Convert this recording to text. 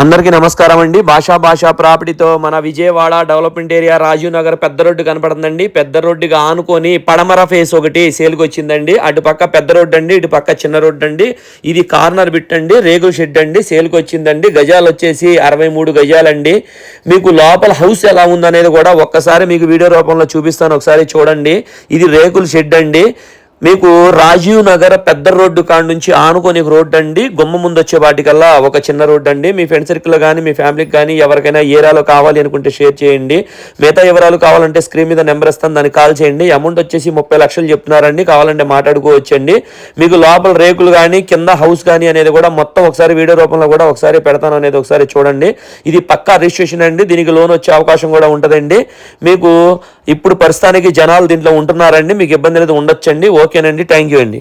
అందరికీ నమస్కారం అండి. భాషా ప్రాపర్టీతో మన విజయవాడ డెవలప్మెంట్ ఏరియా రాజీవ్ నగర్ పెద్ద రోడ్డు కనపడుతుందండి. పెద్ద రోడ్డుగా ఆనుకొని పడమర ఫేస్ ఒకటి సేల్కి వచ్చిందండి. అటు పక్క పెద్ద రోడ్డు అండి, ఇటు పక్క చిన్న రోడ్డు అండి. ఇది కార్నర్ బిట్ అండి, రేగుల షెడ్ అండి, సేల్కి వచ్చిందండి. గజాలు వచ్చేసి 63 గజాలండి. మీకు లోపల హౌస్ ఎలా ఉందనేది కూడా ఒక్కసారి మీకు వీడియో రూపంలో చూపిస్తాను, ఒకసారి చూడండి. ఇది రేకుల షెడ్ అండి. మీకు రాజీవ్ నగర్ పెద్ద రోడ్డు కాడ నుంచి ఆనుకొని రోడ్డు అండి. గుమ్మ ముందు వచ్చే వాటికల్లా ఒక చిన్న రోడ్డు అండి. మీ ఫ్రెండ్ సర్కిల్లో కానీ మీ ఫ్యామిలీకి కానీ ఎవరికైనా ఏరియాలో కావాలి అనుకుంటే షేర్ చేయండి. మిగతా వివరాలు కావాలంటే స్క్రీన్ మీద నెంబర్ ఇస్తాను, దానికి కాల్ చేయండి. అమౌంట్ వచ్చేసి 30 లక్షలు చెప్తున్నారండి. కావాలంటే మాట్లాడుకోవచ్చండి. మీకు లోపల రేకులు కానీ కింద హౌస్ కానీ అనేది కూడా మొత్తం ఒకసారి వీడియో రూపంలో కూడా ఒకసారి పెడతాను అనేది ఒకసారి చూడండి. ఇది పక్కా రిజిస్ట్రేషన్ అండి. దీనికి లోన్ వచ్చే అవకాశం కూడా ఉంటుందండి. మీకు ఇప్పుడు ప్రస్తుతానికి జనాలు దీంట్లో ఉంటున్నారండి. మీకు ఇబ్బంది అనేది ఉండొచ్చండి. ఓకేనండి, థ్యాంక్ యూ అండి.